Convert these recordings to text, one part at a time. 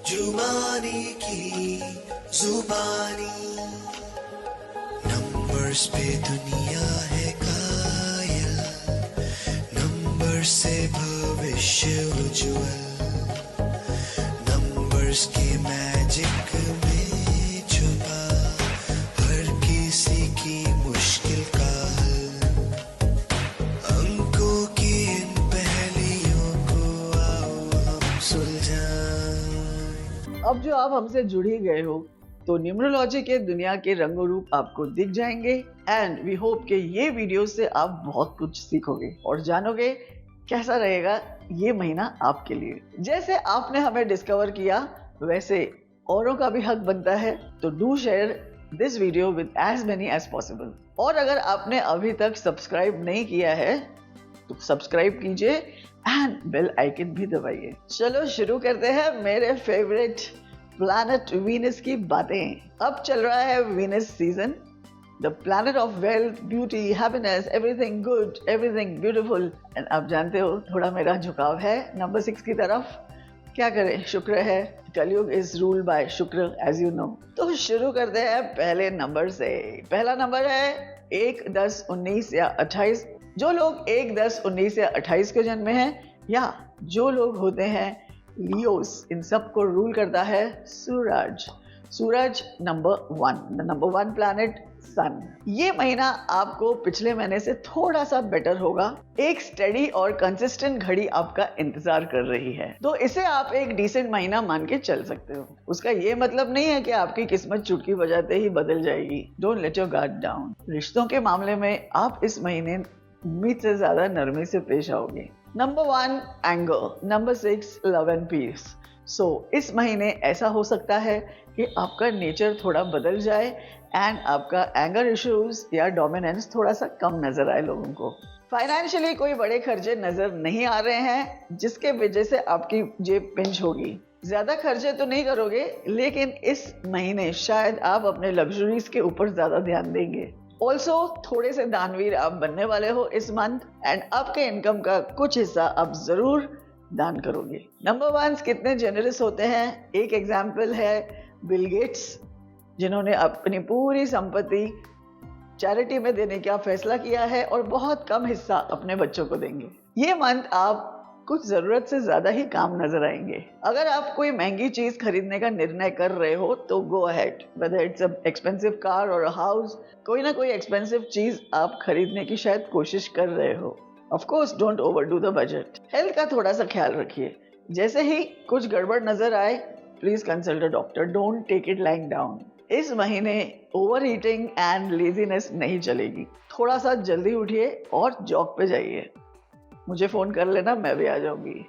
जुबानी की जुबानी, नंबर्स पे दुनिया है कायल, नंबर से भविष्य उज्ज्वल, नंबर्स के मैजिक में छुपा हर किसी की मुश्किल का हल, अंकों की इन पहेलियों को आओ हम सुलझाएं। अब जो आप हमसे जुड़ ही गए हो तो न्यूमरोलॉजी के दुनिया के रंगो रूप आपको दिख जाएंगे एंड वी होप कि ये वीडियो से आप बहुत कुछ सीखोगे और जानोगे कैसा रहेगा ये महीना आपके लिए। जैसे आपने हमें डिस्कवर किया वैसे औरों का भी हक बनता है, तो do share this video with as many as possible. और अगर आपने अभी तक सब्सक्राइब नहीं किया है तो सब्सक्राइब कीजिए एंड बेल आइकन भी दबाइए। चलो शुरू करते हैं मेरे फेवरेट प्लैनेट वीनस की बातें। अब चल रहा है Venus season, the planet of wealth, beauty, happiness, everything good, everything beautiful. And आप जानते हो थोड़ा मेरा झुकाव है नंबर 6 की तरफ। क्या करें, शुक्र है, कलयुग इज रूल्ड बाय शुक्र एज यू नो। तो शुरू करते हैं पहले नंबर से। पहला नंबर है 1, 10, 19 या 28। जो लोग 1, 10, 19 या 28 के जन्मे हैं या जो लोग होते हैं लियोस, इन सब को रूल करता है सूरज। सूरज नंबर 1 प्लैनेट सन। ये महीना आपको पिछले महीने से थोड़ा सा बेटर होगा। एक स्टेडी और कंसिस्टेंट घड़ी आपका इंतजार कर रही है, तो इसे आप एक डिसेंट महीना मान के चल सकते हो। उसका ये मतलब नहीं है कि आपकी किस्मत चुटकी बजाते ही बदल जाएगी। Don't let your guard down. रिश्तों के मामले में आप इस महीने उम्मीद से ज्यादा नरमी से पेश आओगे। Number 1 anger, number 6 love and peace. So इस महीने ऐसा हो सकता है कि आपका नेचर थोड़ा बदल जाए एंड आपका एंगर इश्यूज या डोमिनेंस थोड़ा सा कम नजर आए लोगों को। फाइनेंशियली कोई बड़े खर्चे नजर नहीं आ रहे हैं जिसके वजह से आपकी जेब पिंच होगी। ज्यादा खर्चे तो नहीं करोगे, लेकिन इस महीने शायद आप अपने लग्जरीज के ऊपर ज्यादा ध्यान देंगे। ऑल्सो थोड़े से दानवीर आप बनने वाले हो इस मंथ एंड आपके इनकम का कुछ हिस्सा आप जरूर दान करोगे। नंबर 1 कितने जेनरस होते हैं, एक एग्जाम्पल है बिल गेट्स, जिन्होंने अपनी पूरी संपत्ति चैरिटी में देने का फैसला किया है और बहुत कम हिस्सा अपने बच्चों को देंगे। ये मंथ आप कुछ जरूरत से ज्यादा ही काम नजर आएंगे। अगर आप कोई महंगी चीज खरीदने का निर्णय कर रहे हो तो go ahead, whether it's a expensive car और अ हाउस, कोई ना कोई एक्सपेंसिव चीज आप खरीदने की शायद कोशिश कर रहे हो। Of course don't overdo the budget. Health का थोड़ा सा ख्याल रखिए। जैसे ही कुछ गड़बड़ नजर आए please consult a doctor, don't take it lying down. इस महीने ओवर ईटिंग एंड लेजीनेस नहीं चलेगी। थोड़ा सा जल्दी उठिए और जॉब पे जाइए। मुझे फोन कर लेना, मैं भी आ जाऊंगी।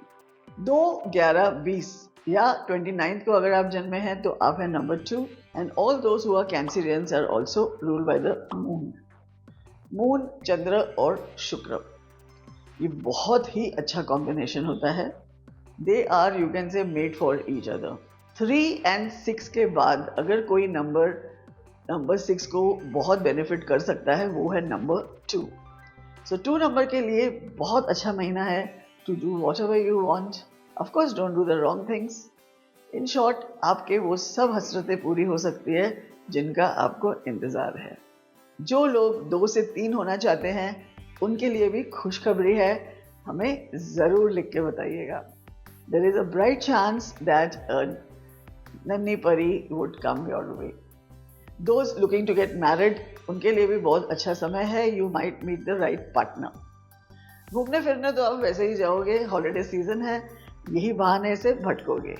2, 11, 20 या 29 को अगर आप जन्मे हैं तो आप हैं number 2 and all those who are Cancerians are also ruled by the moon. Moon, चंद्र और शुक्र, ये बहुत ही अच्छा कॉम्बिनेशन होता है। They are, you can say, made for each other. 3 और 6 के बाद अगर कोई नंबर 6 को बहुत बेनिफिट कर सकता है वो है नंबर 2। सो 2 नंबर के लिए बहुत अच्छा महीना है to do whatever you want. Of course don't do the wrong things. In short आपके वो सब हसरतें पूरी हो सकती है जिनका आपको इंतजार है। जो लोग 2 से 3 होना चाहते हैं उनके लिए भी खुशखबरी है, हमें जरूर लिख के बताइएगा। There is a bright chance that a नन्ही परी would come your way. Those looking to get married, उनके लिए भी बहुत अच्छा समय है। You might meet the right partner. घूमने फिरने तो आप वैसे ही जाओगे, हॉलिडे सीजन है, यही बहाने से भटकोगे।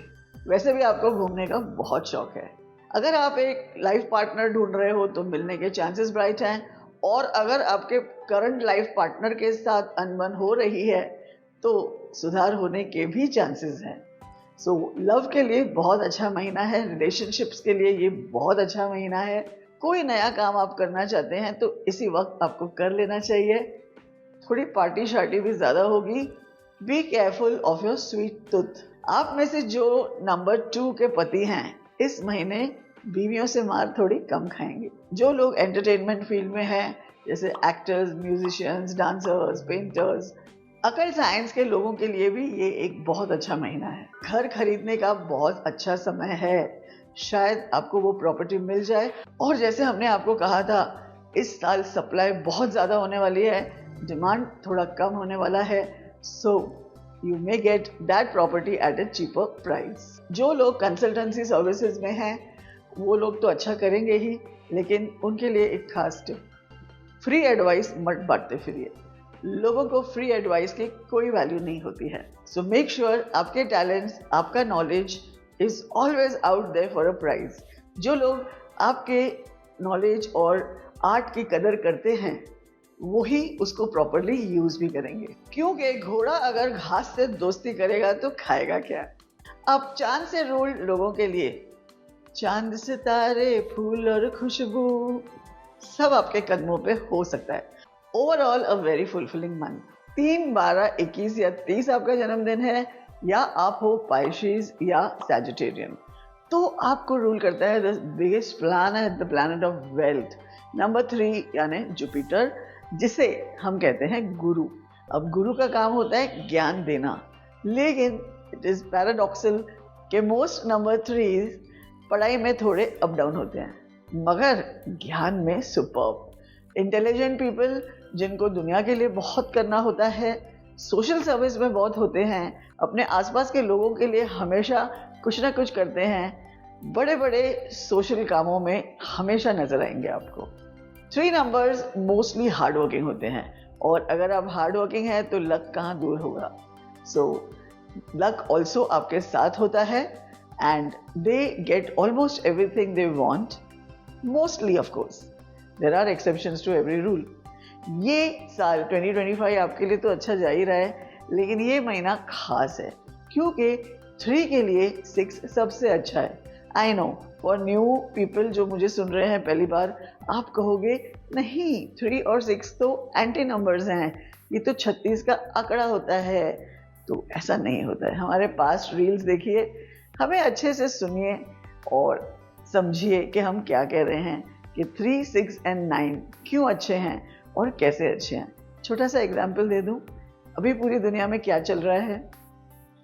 वैसे भी आपको घूमने का बहुत शौक है। अगर आप एक लाइफ पार्टनर ढूंढ रहे हो तो मिलने के चांसेस ब्राइट हैं, और अगर आपके करंट लाइफ पार्टनर के साथ अनबन हो रही है तो सुधार होने के भी चांसेस हैं। सो लव के लिए बहुत अच्छा महीना है, रिलेशनशिप्स के लिए ये बहुत अच्छा महीना है। कोई नया काम आप करना चाहते हैं तो इसी वक्त आपको कर लेना चाहिए। थोड़ी पार्टी शार्टी भी ज्यादा होगी। Be careful of your sweet tooth. आप में से जो नंबर 2 के पति हैं इस महीने बीवियों से मार थोड़ी कम खाएंगे। जो लोग एंटरटेनमेंट फील्ड में हैं, जैसे एक्टर्स, म्यूजिशियंस, डांसर्स, पेंटर्स, अकल साइंस के लोगों के लिए भी ये एक बहुत अच्छा महीना है। घर खरीदने का बहुत अच्छा समय है, शायद आपको वो प्रॉपर्टी मिल जाए। और जैसे हमने आपको कहा था, इस साल सप्लाई बहुत ज़्यादा होने वाली है, डिमांड थोड़ा कम होने वाला है, so you may get that property at a cheaper price. जो लोग कंसल्टेंसी सर्विसेज में हैं वो लोग तो अच्छा करेंगे ही, लेकिन उनके लिए एक खास टिप, फ्री एडवाइस मत बांटते फिरिए। लोगों को फ्री एडवाइस की कोई वैल्यू नहीं होती है। सो मेक श्योर आपके टैलेंट्स, आपका knowledge is always out there for a prize. जो लोग आपके नॉलेज और आर्ट की कदर करते हैं वही उसको प्रॉपरली यूज भी करेंगे, क्योंकि घोड़ा अगर घास से दोस्ती करेगा तो खाएगा क्या। अब चांद से रूल लोगों के लिए, चांद सितारे फूल और खुशबू सब आपके कदमों पे हो सकता है। Overall a very fulfilling month. 3, 12, 21 या 30 आपका जन्मदिन है, या आप हो पाइशिस या सैजिटेरियन, तो आपको रूल करता है the biggest planet, the planet of wealth, number 3 यानी जुपिटर, जिसे हम कहते हैं गुरु। अब गुरु का काम होता है ज्ञान देना, लेकिन इट इज पैराडॉक्सल कि मोस्ट नंबर 3 पढ़ाई में थोड़े अप डाउन होते हैं, मगर ज्ञान में सुपर्ब। इंटेलिजेंट पीपल जिनको दुनिया के लिए बहुत करना होता है, सोशल सर्विस में बहुत होते हैं, अपने आसपास के लोगों के लिए हमेशा कुछ ना कुछ करते हैं, बड़े बड़े सोशल कामों में हमेशा नजर आएंगे आपको। 3 नंबर्स मोस्टली हार्ड वर्किंग होते हैं, और अगर आप हार्ड वर्किंग हैं तो लक कहाँ दूर होगा। सो लक ऑल्सो आपके साथ होता है, and they get almost everything they want, mostly of course. There are exceptions to every rule. ये साल 2025 आपके लिए तो अच्छा जा ही रहा है, लेकिन ये महीना खास है क्योंकि 3 के लिए 6 सबसे अच्छा है। I know for new people जो मुझे सुन रहे हैं पहली बार, आप कहोगे नहीं 3 और 6 तो एंटी नंबर्स हैं, ये तो 36 का आंकड़ा होता है। तो ऐसा नहीं होता है। हमारे पास्ट रील्स देखिए, हमें अच्छे से सुनिए और समझिए कि हम क्या कह रहे हैं, कि 3, 6 and 9 क्यों अच्छे हैं और कैसे अच्छे हैं। छोटा सा एग्जाम्पल दे दूं, अभी पूरी दुनिया में क्या चल रहा है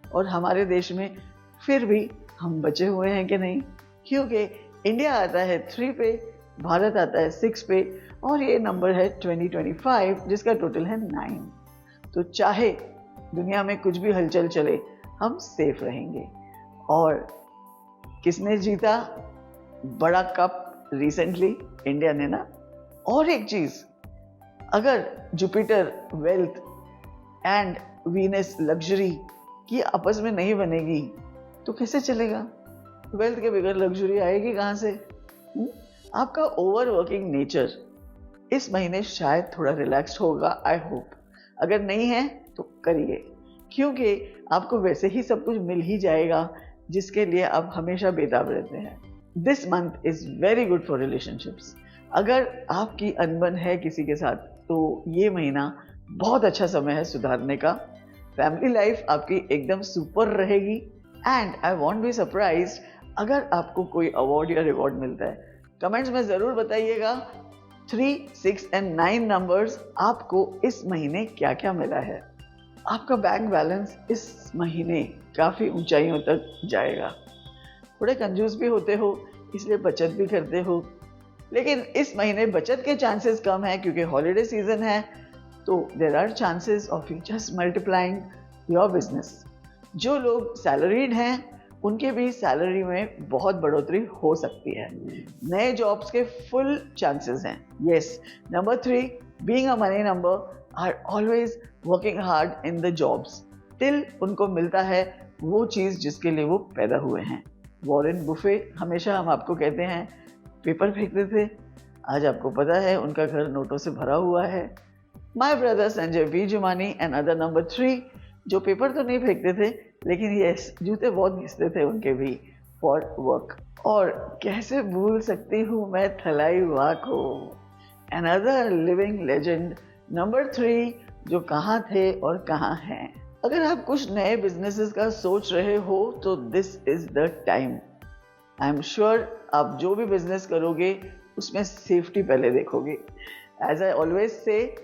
और हमारे देश में फिर भी हम बचे हुए हैं कि नहीं, क्योंकि इंडिया आता है 3 पे, भारत आता है 6 पे, और ये नंबर है 2025 जिसका टोटल है 9। तो चाहे दुनिया में कुछ भी हलचल चले, हम सेफ रहेंगे। और किसने जीता बड़ा कप रिसेंटली? इंडिया ने ना। और एक चीज, अगर Jupiter wealth and Venus luxury की आपस में नहीं बनेगी तो कैसे चलेगा? वेल्थ के बगैर लग्जरी आएगी कहाँ से? आपका ओवर वर्किंग नेचर इस महीने शायद थोड़ा रिलैक्स्ड होगा, आई होप। अगर नहीं है तो करिए, क्योंकि आपको वैसे ही सब कुछ मिल ही जाएगा जिसके लिए आप हमेशा बेताब रहते हैं। This month is very good for relationships. अगर आपकी अनबन है किसी के साथ तो ये महीना बहुत अच्छा समय है सुधारने का। फैमिली लाइफ आपकी एकदम सुपर रहेगी, and I want be surprised अगर आपको कोई अवार्ड या रिवॉर्ड मिलता है। कमेंट्स में जरूर बताइएगा 3, 6 and 9 नंबर्स आपको इस महीने क्या क्या मिला है। आपका बैंक बैलेंस इस महीने काफ़ी ऊंचाइयों तक जाएगा। थोड़े कंजूस भी होते हो, इसलिए बचत भी करते हो, लेकिन इस महीने बचत के चांसेस कम है क्योंकि हॉलीडे सीजन है, तो there are chances of you just multiplying your business. जो लोग सैलरीड हैं उनके भी सैलरी में बहुत बढ़ोतरी हो सकती है। नए जॉब्स के फुल चांसेस हैं। Yes, number 3 being a money number are always working hard in the jobs till उनको मिलता है वो चीज़ जिसके लिए वो पैदा हुए हैं। वॉरेन बुफे हमेशा हम आपको कहते हैं पेपर फेंकते थे, आज आपको पता है उनका घर नोटों से भरा हुआ है। My brother Sanjay V Jumani and other number 3 जो पेपर तो नहीं फेंकते थे, लेकिन यस जूते बहुत घिसते थे उनके भी फॉर वर्क। और कैसे भूल सकती हूँ मैं थलाई वाह को, अनदर लिविंग लेजेंड नंबर 3 जो कहाँ थे और कहाँ हैं। अगर आप कुछ नए बिजनेसेस का सोच रहे हो तो this is the time. I am sure आप जो भी बिजनेस करोगे उसमें सेफ्टी पहले देखोगे। एज आई ऑलवेज से,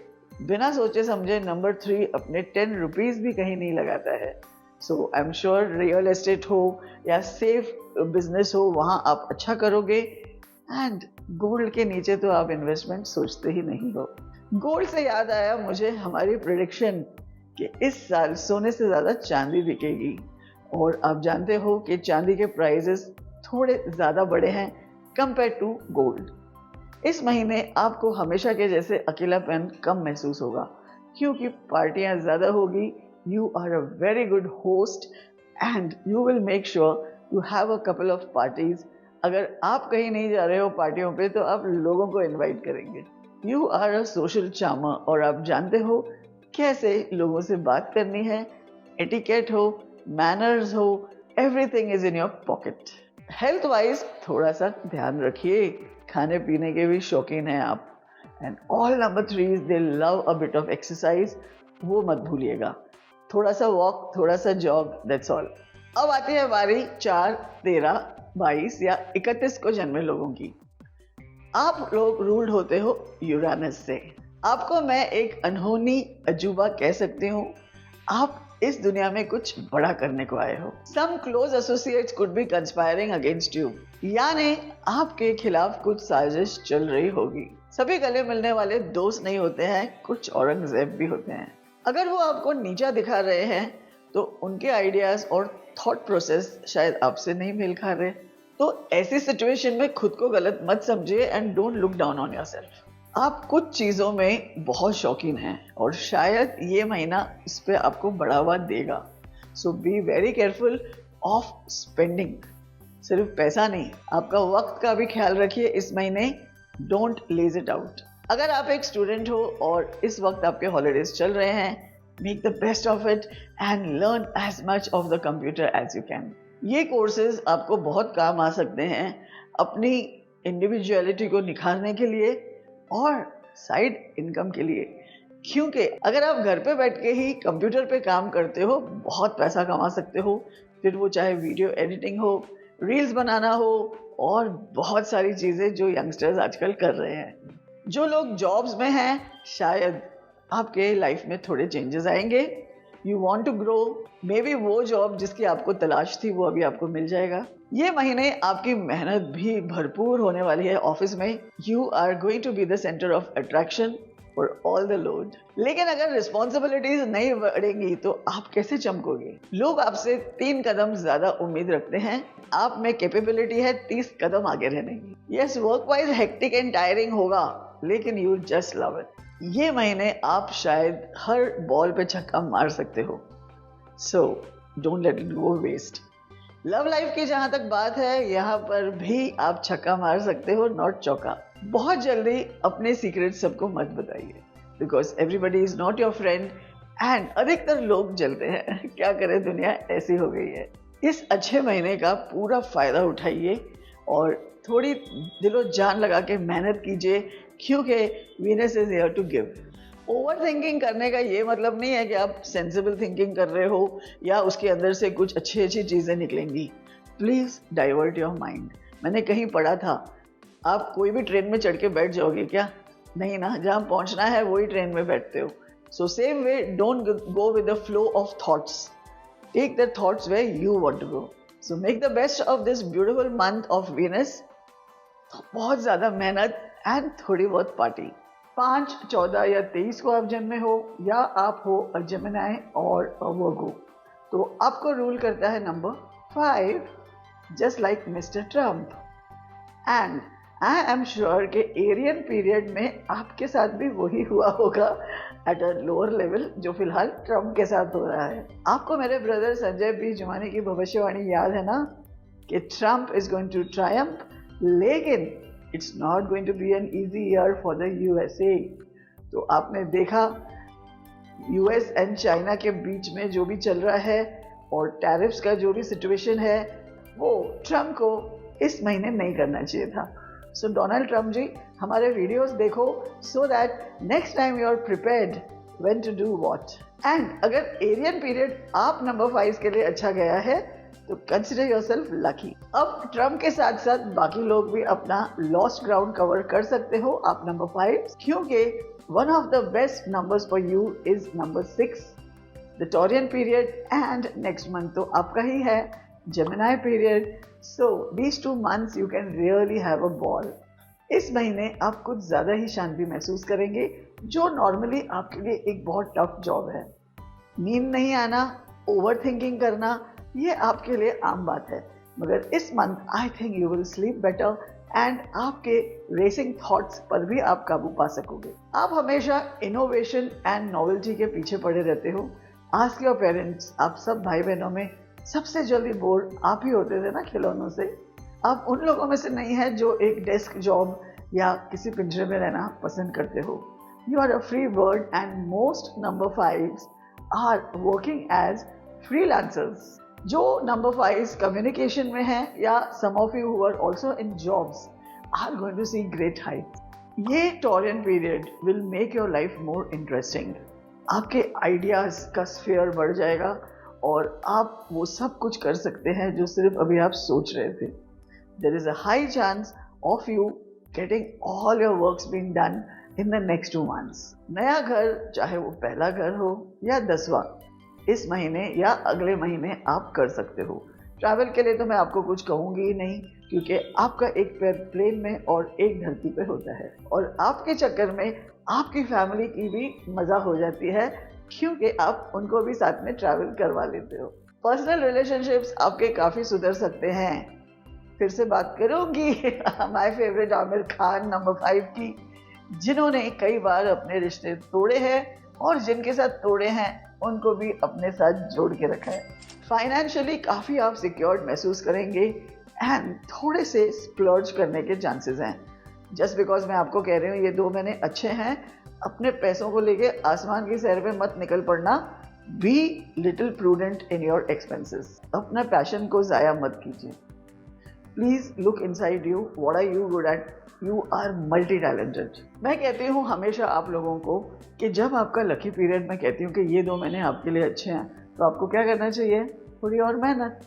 बिना सोचे समझे नंबर 3 अपने 10 रुपीज भी कहीं नहीं लगाता है। So I am sure real estate हो या सेफ बिजनेस हो, वहाँ आप अच्छा करोगे। एंड गोल्ड के नीचे तो आप इन्वेस्टमेंट सोचते ही नहीं हो। गोल्ड से याद आया मुझे हमारी प्रेडिक्शन कि इस साल सोने से ज़्यादा चांदी बिकेगी, और आप जानते हो कि चांदी के प्राइजेस थोड़े ज़्यादा बढ़े हैं कंपेयर टू गोल्ड। इस महीने आपको हमेशा के जैसे अकेलापन कम महसूस होगा क्योंकि पार्टियां ज़्यादा होगी। You are a very good host and you will make sure you have a couple of parties. अगर आप कहीं नहीं जा रहे हो पार्टियों पे तो आप लोगों को इनवाइट करेंगे। You are a social charmer और आप जानते हो कैसे लोगों से बात करनी है। एटिकेट हो, मैनर्स हो, everything is in your pocket. Health wise थोड़ा सा ध्यान रखिए, खाने पीने के भी शौकीन हैं आप। And all number 3 they love a bit of exercise, वो मत भूलिएगा। थोड़ा सा वॉक, थोड़ा सा जॉग, दैट्स ऑल। अब आती है बारी 4, 13, 22 या 31 को जन्मे लोगों की। आप लोग रूल्ड होते हो यूरानस से। आपको मैं एक अनहोनी अजूबा कह सकती हूँ। आप इस दुनिया में कुछ बड़ा करने को आए हो। Some close associates could be conspiring against you, यानी आपके खिलाफ कुछ साजिश चल रही होगी। सभी गले मिलने वाले दोस्त नहीं होते हैं, कुछ औरंगजेब भी होते हैं। अगर वो आपको नीचा दिखा रहे हैं तो उनके आइडियाज और थॉट प्रोसेस शायद आपसे नहीं मेल खा रहे। तो ऐसी सिचुएशन में खुद को गलत मत समझिए and don't look down on yourself. आप कुछ चीज़ों में बहुत शौकीन हैं और शायद ये महीना इस पे आपको बढ़ावा देगा। So be very careful of spending. सिर्फ पैसा नहीं, आपका वक्त का भी ख्याल रखिए इस महीने। Don't laze it out. अगर आप एक स्टूडेंट हो और इस वक्त आपके हॉलीडेज चल रहे हैं, make the best of it and learn as much of the computer as you can. ये कोर्सेज आपको बहुत काम आ सकते हैं अपनी इंडिविजुअलिटी को निखारने के लिए और साइड इनकम के लिए। क्योंकि अगर आप घर पे बैठ के ही कंप्यूटर पे काम करते हो, बहुत पैसा कमा सकते हो। फिर वो चाहे वीडियो एडिटिंग हो, रील्स बनाना हो और बहुत सारी चीज़ें जो यंगस्टर्स आजकल कर रहे हैं। जो लोग जॉब्स में हैं, शायद आपके लाइफ में थोड़े चेंजेस आएंगे। You want to grow, maybe वो जॉब जिसकी आपको तलाश थी वो अभी आपको मिल जाएगा। ये महीने आपकी मेहनत भी भरपूर होने वाली है ऑफिस में। You are going to be the centre of attraction for all the load. लेकिन अगर रिस्पॉन्सिबिलिटीज नहीं बढ़ेंगी तो आप कैसे चमकोगे? लोग आपसे 3 कदम ज्यादा उम्मीद रखते हैं। आप में कैपेबिलिटी है 30 कदम आगे रहने की। Yes, work wise hectic and tiring होगा, लेकिन यू जस्ट लव इट। ये महीने आप शायद हर बॉल पे छक्का मार सकते हो। So don't let it go waste. Love life की जहां तक बात है, यहाँ पर भी आप छक्का मार सकते हो, नॉट चौका। बहुत जल्दी अपने सीक्रेट सबको मत बताइए, because everybody is not your friend and अधिकतर लोग जलते हैं। क्या करें, दुनिया ऐसी हो गई है। इस अच्छे महीने का पूरा फायदा उठाइए और थोड़ी दिलो जान लगा के मेहनत कीजिए, क्योंकि Venus is here to give. Overthinking करने का ये मतलब नहीं है कि आप सेंसिबल थिंकिंग कर रहे हो या उसके अंदर से कुछ अच्छी अच्छी चीज़ें निकलेंगी। Please divert your mind. मैंने कहीं पढ़ा था, आप कोई भी ट्रेन में चढ़ के बैठ जाओगे क्या? नहीं ना, जहाँ पहुँचना है वही ट्रेन में बैठते हो। So same way, don't go with the flow of thoughts, take the thoughts way you want to go. So make the best of this beautiful month of Venus. बहुत ज़्यादा मेहनत एंड थोड़ी बहुत पार्टी। 5, 14 या 23 को आप जन्मे हो या आप हो अ जेमिनी और अ वर्गो, तो आपको रूल करता है number 5, just like mister Trump. And I am sure कि एरियन पीरियड में आपके साथ भी वही हुआ होगा एट अ लोअर लेवल जो फिलहाल ट्रम्प के साथ हो रहा है। आपको मेरे ब्रदर संजय बी जुमानी की भविष्यवाणी याद है ना कि Trump is going to triumph, लेकिन it's not going to be an easy year for the USA. तो आपने देखा यूएस एंड चाइना के बीच में जो भी चल रहा है और टैरिफ्स का जो भी सिचुएशन है, वो ट्रम्प को इस महीने नहीं करना चाहिए था। सो डोनाल्ड ट्रम्प जी, हमारे वीडियोस देखो so that next time you are prepared when to do what. And अगर एरियन पीरियड आप नंबर 5 के लिए अच्छा गया है तो कंसिडर योरसेल्फ लकी। अब ट्रम्प के साथ साथ बाकी लोग भी अपना लॉस्ट ग्राउंड कवर कर सकते हो आप नंबर 5, क्योंकि one of the best numbers for you is number 6, the Taurean period, and next month तो आपका ही है, Gemini period. So these 2 months you can really have a ball. इस महीने आप कुछ ज़्यादा ही शांति महसूस करेंगे, जो नॉर्मली आपके लिए एक बहुत टफ जॉब है। नींद नहीं आना, ओवर थिंकिंग करना, ये आपके लिए आम बात है, मगर इस month I think you will sleep better and आपके रेसिंग थॉट्स पर भी आप काबू पा सकोगे। आप हमेशा इनोवेशन एंड नॉवेल्टी के पीछे पड़े रहते हो। आस्क योर पेरेंट्स, आप सब भाई बहनों में सबसे जल्दी बोर आप ही होते थे ना खिलौनों से। आप उन लोगों में से नहीं है जो एक डेस्क जॉब या किसी पिंजरे में रहना पसंद करते हो। You are a free bird and most number 5 are working as freelancers. जो नंबर 5 कम्युनिकेशन में है या some of you who are also in jobs are going to see great heights. ये Taurean period will make your life more interesting. आपके ideas का sphere बढ़ जाएगा और आप वो सब कुछ कर सकते हैं जो सिर्फ अभी आप सोच रहे थे। There is a high chance of you getting all your works being done in the next 2 months. नया घर, चाहे वो पहला घर हो या 10वां, इस महीने या अगले महीने आप कर सकते हो। ट्रैवल के लिए तो मैं आपको कुछ कहूँगी ही नहीं, क्योंकि आपका एक पैर प्लेन में और एक धरती पे होता है, और आपके चक्कर में आपकी फैमिली की भी मज़ा हो जाती है, क्योंकि आप उनको भी साथ में ट्रैवल करवा लेते हो। पर्सनल रिलेशनशिप्स आपके काफ़ी सुधर सकते हैं। फिर से बात करूंगी my favourite Aamir Khan number 5 की, जिन्होंने कई बार अपने रिश्ते तोड़े हैं और जिनके साथ तोड़े हैं उनको भी अपने साथ जोड़ के रखा है। फाइनेंशियली काफ़ी आप सिक्योर्ड महसूस करेंगे एंड थोड़े से स्प्लर्ज करने के चांसेस हैं। जस्ट बिकॉज मैं आपको कह रही हूँ ये 2 महीने अच्छे हैं, अपने पैसों को लेके आसमान की सैर पे मत निकल पड़ना। Be little prudent in your expenses. अपना पैशन को ज़ाया मत कीजिए। Please look inside you, what are you good at, you are multi talented. मैं कहती हूँ हमेशा आप लोगों को कि जब आपका लकी पीरियड, मैं कहती हूँ कि ये 2 महीने आपके लिए अच्छे हैं, तो आपको क्या करना चाहिए? थोड़ी और मेहनत।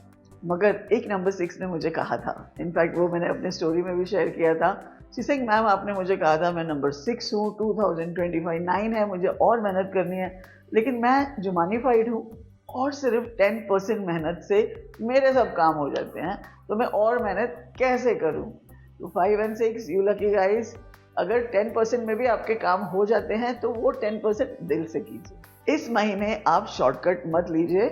मगर एक नंबर 6 ने मुझे कहा था, इनफैक्ट वो मैंने अपने स्टोरी में भी शेयर किया था, सिंह मैम आपने मुझे कहा था मैं नंबर 6 हूँ, 2025 9 है, मुझे और मेहनत करनी है, लेकिन मैं जुमानीफाइड हूँ और सिर्फ 10% मेहनत से मेरे सब काम हो जाते हैं, तो मैं और मेहनत कैसे करूं? तो 5 and 6 यू लकी गाइस, अगर 10% में भी आपके काम हो जाते हैं तो वो 10% दिल से कीजिए। इस महीने आप शॉर्टकट मत लीजिए।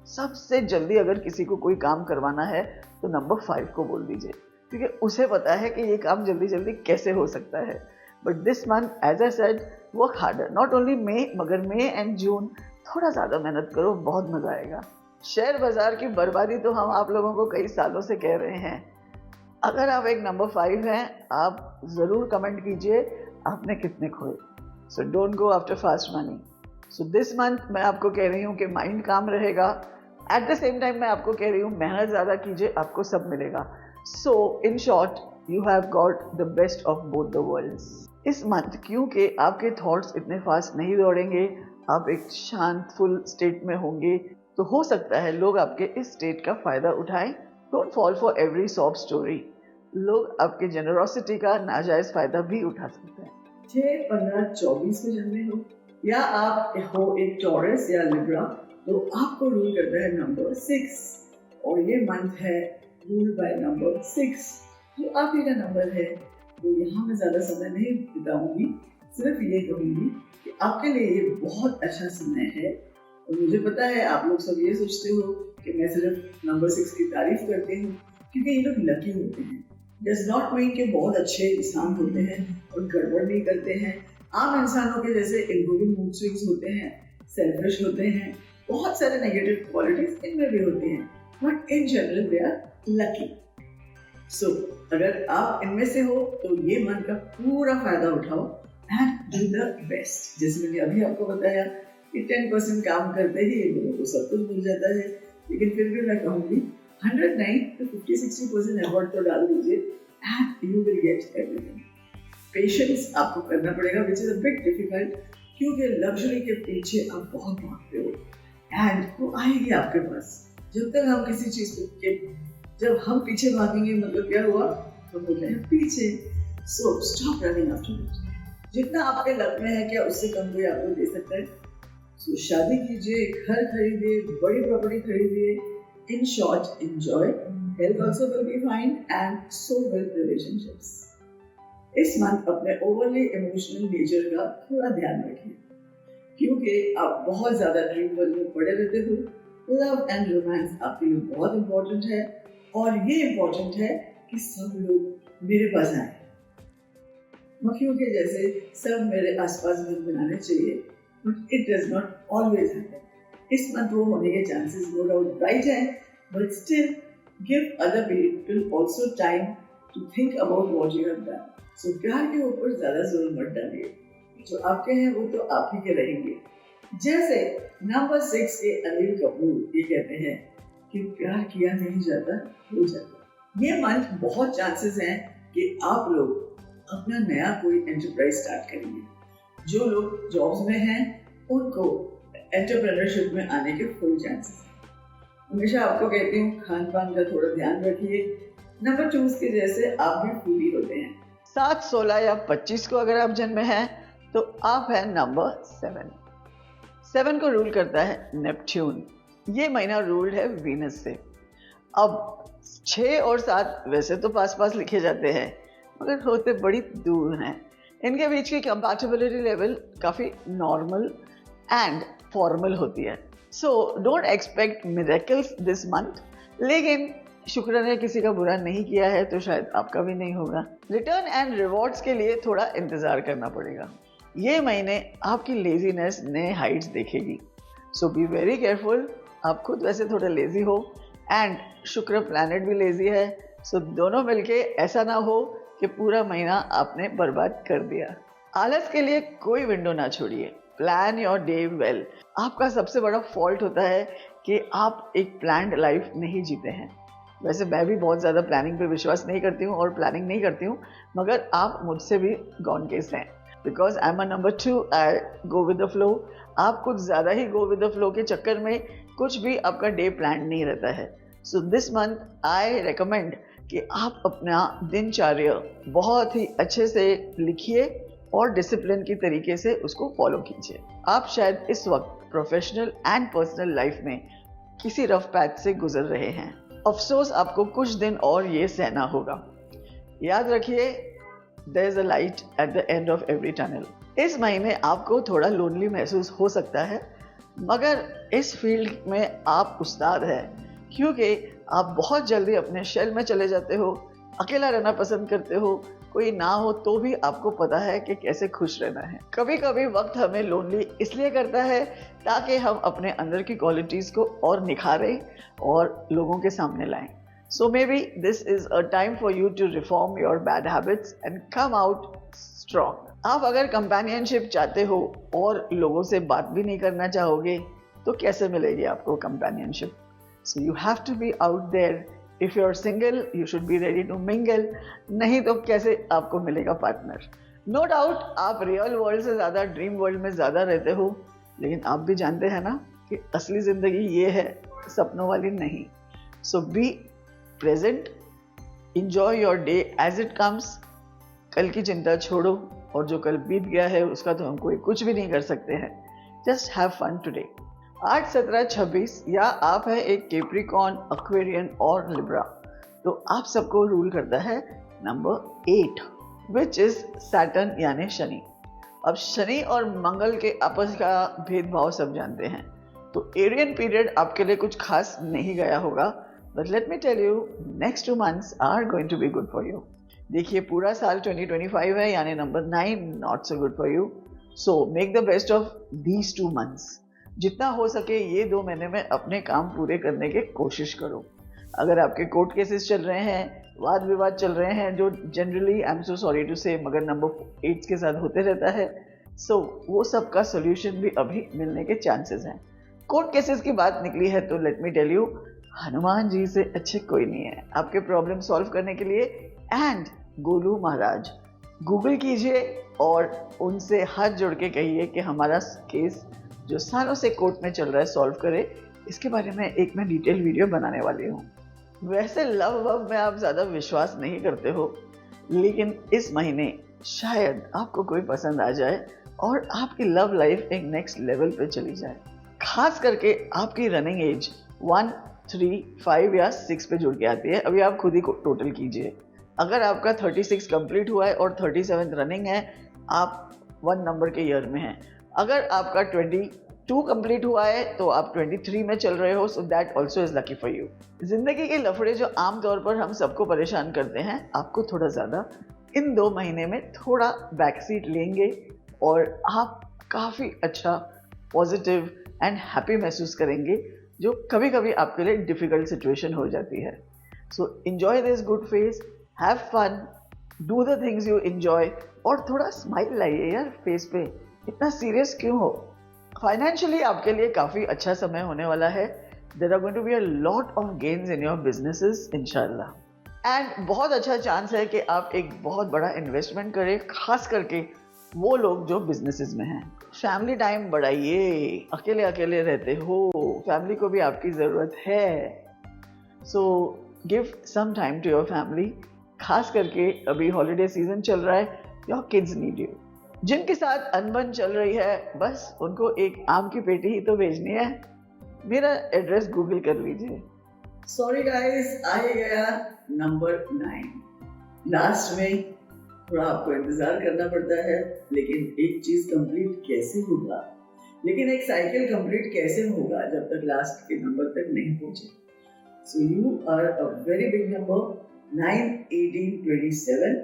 सबसे जल्दी अगर किसी को कोई काम करवाना है तो नंबर 5 को बोल दीजिए, क्योंकि उसे पता है कि ये काम जल्दी जल्दी कैसे हो सकता है। But this month as I said, work harder, not only May, मगर मे एंड जून थोड़ा ज़्यादा मेहनत करो, बहुत मज़ा आएगा। शेयर बाजार की बर्बादी तो हम आप लोगों को कई सालों से कह रहे हैं। अगर आप एक नंबर 5 हैं, आप ज़रूर कमेंट कीजिए आपने कितने खोए। So don't go after fast money. So this month मैं आपको कह रही हूँ कि माइंड काम रहेगा, एट द सेम टाइम मैं आपको कह रही हूँ मेहनत ज़्यादा कीजिए, आपको सब मिलेगा। So in short, you have got the best of both the worlds. इस मंथ क्योंकि आपके थॉट्स इतने फास्ट नहीं दौड़ेंगे, आप एक शांत फुल स्टेट में होंगे, तो हो सकता है लोग आपके इस स्टेट का फ़ायदा उठाएं। Don't fall for every soft story. लोग आपके जेनरोसिटी का नाजायज़ फ़ायदा भी उठा सकते हैं। 6, 15, 24 में जन्मे हो या आप हो एक टॉरस या लिब्रा, तो आपको रूल करता है नंबर 6, और ये मंथ है रूल बाय नंबर 6 जो आप ही का नंबर है। तो यहाँ मैं ज़्यादा समय नहीं बिताऊंगी, सिर्फ ये कहूँगी कि आपके लिए ये बहुत अच्छा समय है। और मुझे पता है आप लोग सब ये सोचते हो कि मैं सिर्फ नंबर 6 की तारीफ करती हूँ क्योंकि ये लोग लकी होते हैं। डज नॉट मीन कि बहुत अच्छे इंसान होते हैं और गड़बड़ नहीं करते हैं। आम इंसानों के जैसे इनको भी मूड स्विंग्स होते हैं, सेल्फिश होते हैं, बहुत सारे नेगेटिव क्वालिटीज इनमें भी होते हैं, but in general they are lucky. So अगर आप इनमें से हो तो ये मन का पूरा फायदा उठाओ एंड डू द बेस्ट। जैसे मैंने अभी आपको बताया कि 10% काम करते ही लोगों को सब कुछ मिल जाता है, लेकिन फिर भी मैं कहूँगी 100 नहीं तो 50-60% एफर्ट तो डाल दीजिए and you will get everything. Patience आपको करना पड़ेगा, which is a bit difficult, क्योंकि लग्जरी के पीछे आप बहुत भागते हो एंड वो आएगी आपके पास। जब तक हम किसी चीज के जब हम पीछे भागेंगे मतलब क्या हुआ, हम हो गए पीछे। So stop running after it. जितना आपके लक में है क्या उससे कम कोई आपको दे सकता है। सो शादी कीजिए, घर खरीदिए, बड़ी प्रॉपर्टी खरीदिए। In short enjoy, health also will be fine and so will relationships. इस मंथ अपने ओवरली इमोशनल नेचर का थोड़ा ध्यान रखिए, क्योंकि आप बहुत ज्यादा ड्रीम वर्ल्ड में पड़े रहते हो। लव एंड रोमांस आपके लिए बहुत इंपॉर्टेंट है, और ये इंपॉर्टेंट है कि सब लोग मेरे पास आए। मक्खियों के जैसे सब मेरे आसपास घर बनाने चाहिए, but it does not always happen. इस मंथ वो होने के चांसेस नो डाउट ब्राइट है, but still give other people also time to think about what you have done. So प्यार के ऊपर ज्यादा जोर मत डालिए, जो आपके हैं वो तो आप ही के रहेंगे। जैसे नंबर 6 के अनिल कपूर ये कहते हैं कि प्यार किया नहीं जाता, हो जाता। ये मंथ बहुत चांसेस हैं कि आप लोग अपना नया कोई एंटरप्राइज स्टार्ट करेंगे। जो लोग जॉब्स में हैं उनको एंटरप्रेन्योरशिप में आने के फुल चांसेस हैं। हमेशा आपको कहती हूँ खान पान का थोड़ा ध्यान रखिए। नंबर 2 के जैसे आप भी फूडी होते हैं। 7, 16 या 25 को अगर आप जन्मे हैं तो आप हैं नंबर 7। 7 को रूल करता है नेपच्यून। ये महीना रूल्ड है वीनस से। अब 6 और 7 वैसे तो पास पास लिखे जाते हैं, मगर होते बड़ी दूर हैं। इनके बीच की कंपैटिबिलिटी लेवल काफ़ी नॉर्मल एंड फॉर्मल होती है। So don't expect miracles this month, लेकिन शुक्र ने किसी का बुरा नहीं किया है तो शायद आपका भी नहीं होगा। रिटर्न एंड रिवॉर्ड्स के लिए थोड़ा इंतज़ार करना पड़ेगा। ये महीने आपकी लेजीनेस नए हाइट्स देखेगी, सो बी वेरी केयरफुल। आप खुद वैसे थोड़ा लेजी हो एंड शुक्र प्लैनेट भी लेजी है, सो दोनों मिलके ऐसा ना हो कि पूरा महीना आपने बर्बाद कर दिया। आलस के लिए कोई विंडो ना छोड़िए। Plan your day well. आपका सबसे बड़ा फॉल्ट होता है कि आप एक प्लान्ड लाइफ नहीं जीते हैं। वैसे मैं भी बहुत ज़्यादा प्लानिंग पे विश्वास नहीं करती हूँ और प्लानिंग नहीं करती हूँ, मगर आप मुझसे भी गॉन केस हैं। Because I am a number 2, I go with the flow. आप कुछ ज़्यादा ही गो विद द फ्लो के चक्कर में कुछ भी आपका डे प्लान नहीं रहता है। So this month I recommend कि आप अपना दिनचर्या बहुत ही अच्छे से लिखिए और डिसिप्लिन की तरीके से उसको फॉलो कीजिए। आप शायद इस वक्त प्रोफेशनल एंड पर्सनल लाइफ में किसी रफ पैथ से गुजर रहे हैं। अफसोस आपको कुछ दिन और ये सहना होगा। याद रखिए, there is a light at the end of every tunnel. इस महीने आपको थोड़ा लोनली महसूस हो सकता है, मगर इस फील्ड में आप उस्ताद हैं, क्योंकि आप बहुत जल्दी अपने शेल में चले जाते हो। अकेला रहना पसंद करते हो, कोई ना हो तो भी आपको पता है कि कैसे खुश रहना है। कभी कभी वक्त हमें लोनली इसलिए करता है ताकि हम अपने अंदर की क्वालिटीज़ को और निखारें और लोगों के सामने लाएं। So maybe this is a time for you to reform your bad habits and come out strong. आप अगर कंपेनियनशिप चाहते हो और लोगों से बात भी नहीं करना चाहोगे तो कैसे मिलेगी आपको companionship? So you have to be out there. If you are single you should be ready to mingle, नहीं तो कैसे आपको मिलेगा पार्टनर? नो डाउट आप रियल वर्ल्ड से ज़्यादा ड्रीम वर्ल्ड में ज़्यादा रहते हो, लेकिन आप भी जानते हैं ना कि असली ज़िंदगी ये है, सपनों वाली नहीं। So be present, enjoy your day as it comes. कल की चिंता छोड़ो, और जो कल बीत गया है उसका तो हम कोई कुछ भी नहीं कर सकते हैं। Just have fun today. 8, 17, 26 या आप है एक कैप्रिकॉर्न, एक्वेरियन और लिब्रा, तो आप सबको रूल करता है नंबर 8 विच इज सैटर्न यानी शनि। अब शनि और मंगल के आपस का भेदभाव सब जानते हैं, तो एरियन पीरियड आपके लिए कुछ खास नहीं गया होगा, but let me tell you next 2 months are going to be good for you. देखिए पूरा साल 2025 है, यानी number 9 not so good for you. So make the best of these 2 months। जितना हो सके ये 2 महीने में अपने काम पूरे करने की कोशिश करो। अगर आपके कोर्ट केसेस चल रहे हैं, वाद विवाद चल रहे हैं, जो generally I am so sorry to say मगर नंबर 8 के साथ होते रहता है, सो वो सब का सोल्यूशन भी अभी मिलने के चांसेस हैं। कोर्ट केसेस की बात निकली है तो let me tell you, Hanuman ji से अच्छे कोई नहीं है आपके प्रॉब्लम सॉल्व करने के लिए। एंड गोलू महाराज गूगल कीजिए और उनसे हाथ जोड़ के कहिए कि हमारा केस जो सालों से कोर्ट में चल रहा है सॉल्व करे, इसके बारे में एक मैं डिटेल वीडियो बनाने वाली हूँ। वैसे लव वव में आप ज़्यादा विश्वास नहीं करते हो, लेकिन इस महीने शायद आपको कोई पसंद आ जाए और आपकी लव लाइफ एक नेक्स्ट लेवल पे चली जाए। खास करके आपकी रनिंग एज 1, 3, 5 या 6 पे जुड़ के आती है। अभी आप खुद ही टोटल कीजिए। अगर आपका 36 कंप्लीट हुआ है और 37 रनिंग है, आप 1 नंबर के ईयर में हैं। अगर आपका 22 कंप्लीट हुआ है तो आप 23 में चल रहे हो, so that also is lucky for you. जिंदगी के लफड़े जो आमतौर पर हम सबको परेशान करते हैं, आपको थोड़ा ज़्यादा इन 2 महीने में थोड़ा बैक सीट लेंगे और आप काफ़ी अच्छा पॉजिटिव एंड हैप्पी महसूस करेंगे, जो कभी कभी आपके लिए डिफिकल्ट सिचुएशन हो जाती है। So enjoy this good phase, have fun, do the things you enjoy और थोड़ा स्माइल लाइए यार फेस पे, इतना सीरियस क्यों हो। फाइनेंशियली आपके लिए काफ़ी अच्छा समय होने वाला है। There are going to be a lot of gains in your businesses इंशाल्लाह। एंड बहुत अच्छा चांस है कि आप एक बहुत बड़ा इन्वेस्टमेंट करें, खास करके वो लोग जो बिजनेसेस में हैं। फैमिली टाइम बढ़ाइए, अकेले अकेले रहते हो, फैमिली को भी आपकी ज़रूरत है। So give some time to your family. खास करके अभी हॉलीडे सीजन चल रहा है, योर किड्स नीड यू। जिनके साथ अनबन चल रही है, बस उनको एक आम की पेटी ही तो भेजनी है। मेरा एड्रेस गूगल कर लीजिए। सॉरी गाइस, आ ही गया नंबर 9। लास्ट में थोड़ा आपको इंतजार करना पड़ता है, लेकिन एक चीज कंप्लीट कैसे होगा, लेकिन एक साइकिल कंप्लीट कैसे होगा जब तक लास्ट के नंबर तक नहीं पहुंचे। So you are a very big number 9, 18, 27,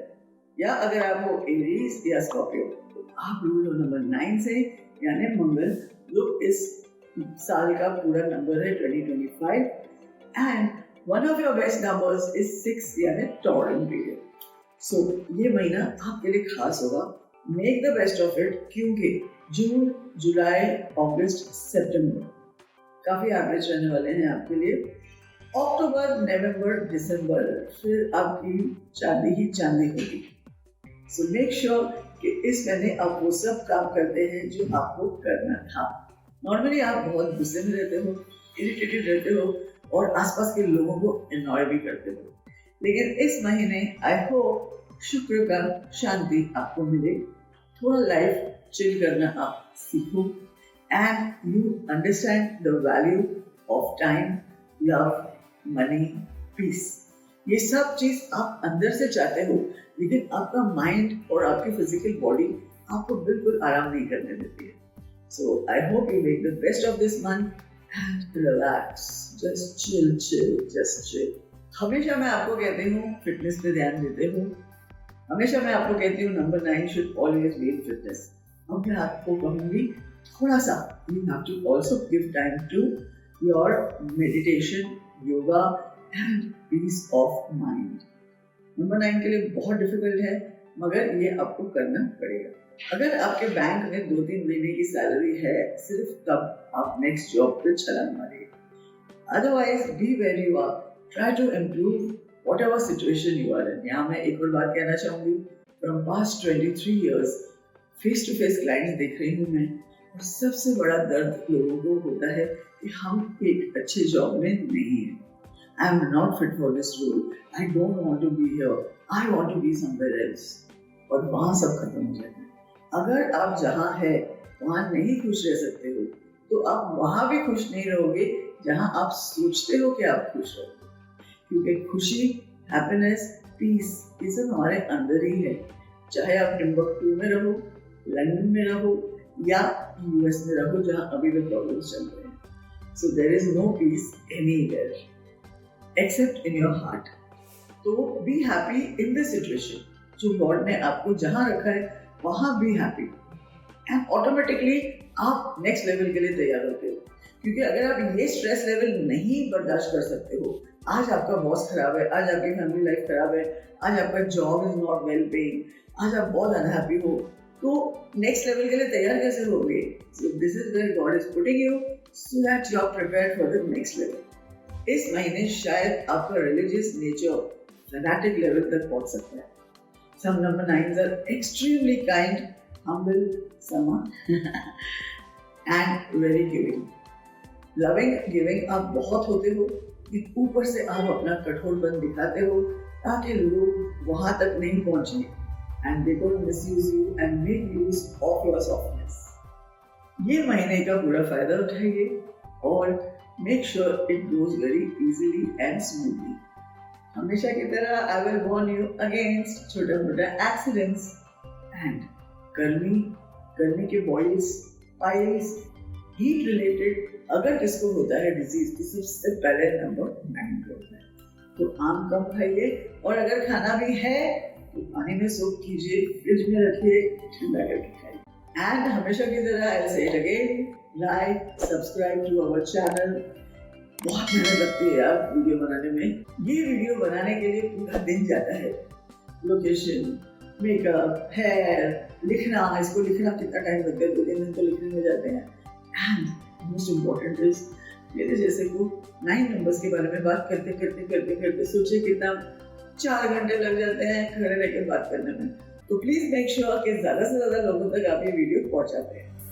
या अगर आप हो एरीज या स्कॉर्पियो तो आप रूल हो नंबर 9 से, यानी मंगल, जो इस साल का पूरा नंबर है 2025, and one of your best numbers is 6, यानी टॉरन पीरियड। सो ये महीना आपके लिए खास होगा। Make the best of it, क्योंकि जून, जुलाई, अगस्त, सितंबर काफी एवरेज रहने वाले हैं आपके लिए। अक्टूबर, नवंबर, दिसंबर फिर आपकी चांदी ही चांदी होगी। सो मेक श्योर कि इस महीने आप वो सब काम करते हैं जो आपको करना था। नॉर्मली आप बहुत गुस्से में रहते हो, इरिटेटेड रहते हो और आसपास के लोगों को अनॉय भी करते हो, लेकिन इस महीने आई होप शुक्र का शांति आपको मिले, थोड़ा लाइफ चिल करना आप सीखो, and you understand the value of time, love, money, peace. ये सब चीज आप अंदर से चाहते हो, लेकिन आपका माइंड और आपकी फिजिकल बॉडी आपको बिल्कुल आराम नहीं करने देती है। So I hope you make the best of this month and relax, just chill chill, just chill. हमेशा मैं आपको कहती हूँ फिटनेस पे ध्यान देते हो, हमेशा मैं आपको कहती हूँ number 9 should always be in fitness. अब मैं आपको कहूँगी थोड़ा सा you have to also give time to your meditation, yoga and peace of mind. Number 9 के लिए बहुत डिफिकल्ट है, मगर ये आपको करना पड़ेगा। अगर आपके बैंक में 2-3 महीने की सैलरी है सिर्फ, तब आप नेक्स्ट जॉब पे छलांग मारिए। Otherwise be where you are, try to improve whatever situation you are in. यहाँ मैं एक और बात कहना चाहूंगी, from past 23 years face to face clients देख रही हूँ मैं, और सबसे बड़ा दर्द लोगों को होता है कि हम एक अच्छे जॉब में नहीं हैं। I am not fit for this role. I don't want to be here. I want to be somewhere else. और वहाँ सब खत्म हो जाता है। अगर आप जहाँ है वहाँ नहीं खुश रह सकते हो, तो आप वहाँ भी खुश नहीं रहोगे जहाँ आप सोचते हो कि आप खुश रहो। क्योंकि खुशी, हैप्पीनेस, पीस ये सब हमारे अंदर ही है। चाहे आप टिम्बकटू में रहो, लंदन में रहो या यूएस में रहो, जहाँ अभी भी प्रॉब्लम्स चल रहे हैं। So there is no peace anywhere except in your heart. तो be happy in this situation. जो गॉड ने आपको जहाँ रखा है वहाँ be happy, and automatically आप नेक्स्ट लेवल के लिए तैयार होते हो। क्योंकि अगर आप ये स्ट्रेस लेवल नहीं बर्दाश्त कर सकते हो, आज आपका बॉस खराब है, आज आपकी फैमिली लाइफ खराब है, आज आपका job is not well paying, आज आप बहुत अनहैप्पी हो, तो नेक्स्ट लेवल के लिए तैयार कैसे होगे? So this is where God is putting you so that you are prepared for the next level. इस महीने शायद आपका रिलीजियस नेचर फैनेटिक लेवल तक पहुंच सकता है। Some number 9s are extremely kind, humble, someone and very giving. Loving giving आप बहुत होते हो, कि ऊपर से आप अपना कठोरपन दिखाते हो ताकि लोग वहां तक नहीं पहुंचे and they don't misuse you and make use of your softness. ये महीने का पूरा फायदा उठाइए और make sure it goes very easily and smoothly. हमेशा की तरह I will warn you against छोटा मोटा accidents and गर्मी के boils, piles, heat related अगर किसको होता है डिजीज तो सबसे पहले नंबर 9 होता है। तो आम कम खाइए और अगर खाना भी है तो पानी में सोक कीजिए, फ्रिज में रखिए, ठंडा करके खाइए। एंड हमेशा की तरह आई से लगे like subscribe to our channel. बहुत मेहनत लगती है यार वीडियो बनाने में। ये वीडियो बनाने के लिए पूरा दिन जाता है, लोकेशन, मेकअप, हेयर, लिखना, इसको लिखना कितना टाइम लगता है, 2-3 दिन तो लिखने में जाते हैं। एंड मोस्ट इम्पोर्टेंट इज मेरे जैसे को 9 नंबर्स के बारे में बात करते सोचिए कितना 4 घंटे लग जाते हैं खड़े रहकर बात करने में। तो प्लीज मेक श्योर कि ज्यादा से ज्यादा लोगों तक आप ये वीडियो पहुंचाते हैं।